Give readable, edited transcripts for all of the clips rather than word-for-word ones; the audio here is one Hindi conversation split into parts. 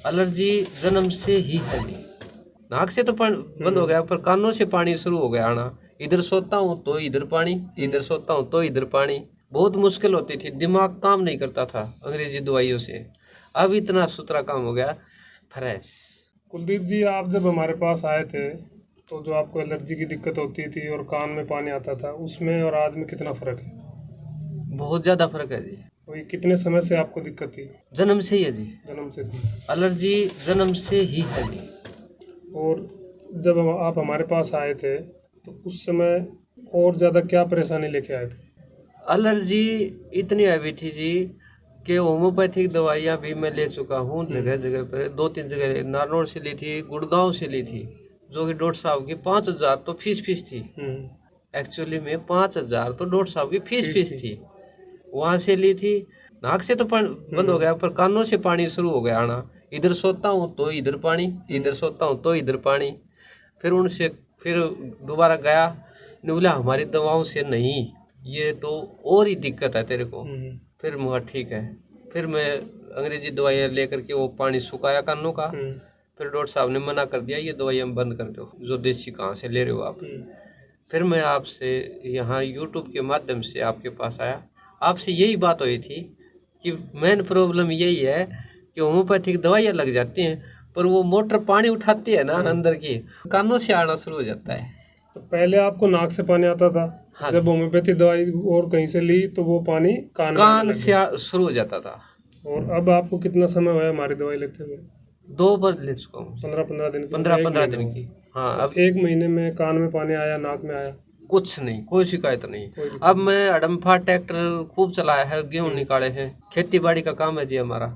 एलर्जी जन्म से ही है जी। नाक से तो पानी बंद हो गया, पर कानों से पानी शुरू हो गया आना। इधर सोता हूँ तो इधर पानी, इधर सोता हूँ तो इधर पानी। बहुत मुश्किल होती थी, दिमाग काम नहीं करता था अंग्रेजी दवाइयों से। अब इतना सुथरा काम हो गया, फ्रेश। कुलदीप जी, आप जब हमारे पास आए थे तो जो आपको एलर्जी की दिक्कत होती थी और कान में पानी आता था, उसमें और आज में कितना फ़र्क है? बहुत ज्यादा फर्क है जी। वही कितने समय से आपको दिक्कत थी? जन्म से ही है जी, जन्म से थी। एलर्जी जन्म से ही है जी। और जब आप हमारे पास आए थे तो उस समय और ज़्यादा क्या परेशानी लेके आए थे? एलर्जी इतनी हैवी थी जी कि होम्योपैथिक दवाइयाँ भी मैं ले चुका हूँ जगह जगह पर। 2-3 जगह नारनौल से ली थी, गुड़गांव से ली थी, जो कि डॉक्टर साहब की 5,000 तो फीस थी। एक्चुअली में 5,000 तो डॉक्टर साहब की फीस थी। वहाँ से ली थी। नाक से तो पानी बंद हो गया, पर कानों से पानी शुरू हो गया आना। इधर सोता हूँ तो इधर पानी, इधर सोता हूँ तो इधर पानी। फिर दोबारा गया, ने बोला हमारी दवाओं से नहीं, ये तो और ही दिक्कत है तेरे को। फिर मैं ठीक है। फिर मैं अंग्रेजी दवाइयाँ लेकर के वो पानी सुखाया कानों का। फिर डॉक्टर साहब ने मना कर दिया, ये दवाइयाँ बंद कर दो, जो देसी कहाँ से ले रहे हो आप। फिर मैं आपसे यहाँ यूट्यूब के माध्यम से आपके पास आया। आपसे यही बात हुई थी कि मेन प्रॉब्लम यही है कि होम्योपैथिक दवाइयाँ लग जाती हैं, पर वो मोटर पानी उठाती है ना अंदर की, कानों से आना शुरू हो जाता है। तो पहले आपको नाक से पानी आता था। हाँ, जब होम्योपैथी दवाई और कहीं से ली तो वो पानी कान से शुरू हो जाता था। और अब आपको कितना समय हुआ हमारी दवाई लेते हुए? 2 बार ले चुका हूँ। 15-15 दिन की? 15-15 दिन की। हाँ, अब 1 महीने में कान में पानी आया, नाक में आया? कुछ नहीं, कोई शिकायत नहीं। अब मैं हडम्फा ट्रैक्टर खूब चलाया है, गेहूं निकाले हैं, खेती बाड़ी का काम है जी हमारा।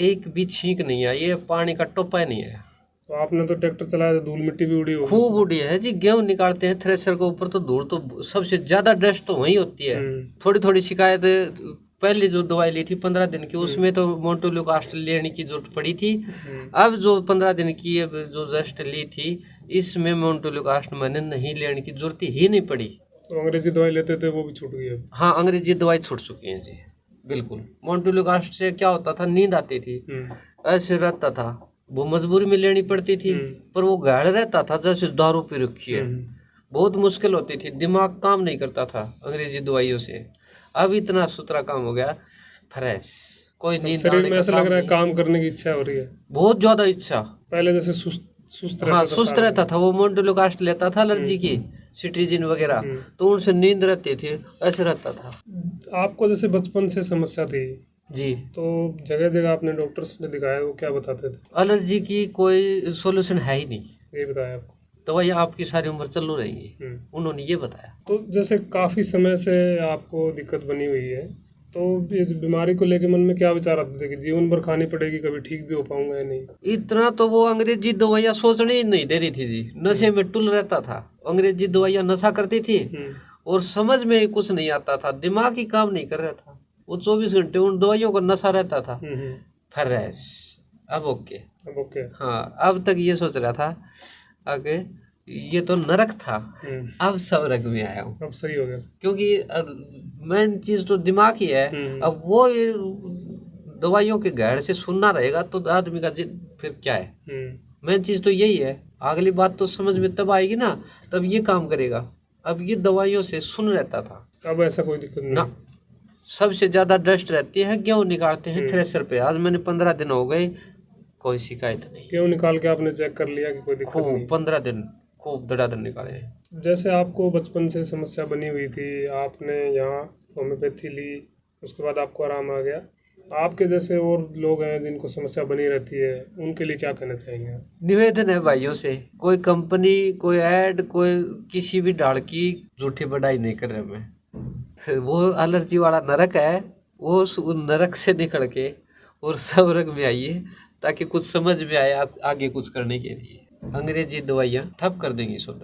एक भी छींक नहीं आई, ये पानी का टोपा नहीं है। तो आपने तो ट्रैक्टर चलाया, धूल मिट्टी भी उड़ी होगी? खूब उड़ी है जी। गेहूं निकालते हैं थ्रेशर के ऊपर तो धूल तो सबसे ज्यादा डस्ट तो वही होती है। थोड़ी थोड़ी शिकायत। पहले जो दवाई ली थी 15 दिन की, उसमें तो मोन्टोल्यूकास्ट लेने की जरूरत पड़ी थी। अब जो 15 दिन की जो जस्ट ली थी, इसमें मोन्टोल्यूकास्ट मैंने नहीं लेने की जरूरत ही नहीं पड़ी। तो अंग्रेजी दवाई लेते थे वो भी छूट गई अब? हाँ, अंग्रेजी दवाई छूट चुकी है जी, बिल्कुल। मोन्टोल्यूकास्ट से क्या होता था, नींद आती थी, ऐसे रहता था, वो मजबूरी में लेनी पड़ती थी, पर वो गाढ़ रहता था जैसे दारू पी रखी है। बहुत मुश्किल होती थी, दिमाग काम नहीं करता था अंग्रेजी दवाइयों से। अब इतना सुथरा काम हो गया, फ्रेश। कोई नींद शरीर में ऐसा लग रहा है काम करने की इच्छा हो रही है? बहुत ज्यादा इच्छा। पहले जैसे सुस्त हाँ, सुस्त रहता था। वो मोन्टोल्यूकास्ट लेता था एलर्जी की, सिट्रीजिन वगैरह, तो उनसे नींद रहती थी, ऐसे रहता था। आपको जैसे बचपन से समस्या थी जी, तो जगह जगह आपने डॉक्टर्स ने दिखाया, वो क्या बताते थे? एलर्जी की कोई सॉल्यूशन है ही नहीं, ये बताया आपको? दवाइयाँ आपकी सारी उम्र चलू रहेंगी, उन्होंने ये बताया। तो जैसे काफ़ी समय से आपको दिक्कत बनी हुई है, तो इस बीमारी को लेके मन में क्या विचार आते थे कि जीवन भर खानी पड़ेगी, कभी ठीक भी हो पाऊंगा या नहीं? इतना तो वो अंग्रेजी दवाइयाँ सोचने ही नहीं दे रही थी जी। नशे में टुल रहता था, अंग्रेजी दवाइयाँ नशा करती थी और समझ में कुछ नहीं आता था, दिमाग ही काम नहीं कर रहा था। वो 24 घंटे उन दवाइयों का नशा रहता था। फ्रेश। अब ओके। अब ओके। हाँ, अब तक ये सोच रहा था आगे ये तो नरक था, अब स्वर्ग में आया हूँ। अब सही हो गया, क्योंकि मेन चीज तो दिमाग ही है। अब वो दवाइयों के गैर से सुनना रहेगा तो आदमी का फिर क्या है। मेन चीज तो यही है। अगली बात तो समझ में तब आएगी ना, तब ये काम करेगा। अब ये दवाइयों से सुन रहता था, अब ऐसा कोई दिक्कत नहीं ना। सबसे ज्यादा डस्ट रहती है, गेहूं निकालते हैं थ्रेशर पे। आज मैंने 15 दिन हो गए, कोई शिकायत नहीं। गेहूं निकाल के आपने चेक कर लिया कि कोई दिक्कत नहीं? 15 दिन खूब धड़ाधड़ निकाले हैं। जैसे आपको बचपन से समस्या बनी हुई थी, आपने यहाँ होम्योपैथी ली, उसके बाद आपको आराम आ गया। आपके जैसे और लोग हैं जिनको समस्या बनी रहती है, उनके लिए क्या कहना चाहेंगे आप? निवेदन है भाइयों से, कोई कंपनी, कोई ऐड, कोई किसी भी डाल की झूठी बढ़ाई नहीं कर रहे मैं। वो एलर्जी वाला नरक है, वो उस नरक से निकल के और स्वर्ग में आइए, ताकि कुछ समझ में आए आगे कुछ करने के लिए। अंग्रेजी दवाइयाँ ठप कर देंगी सुन।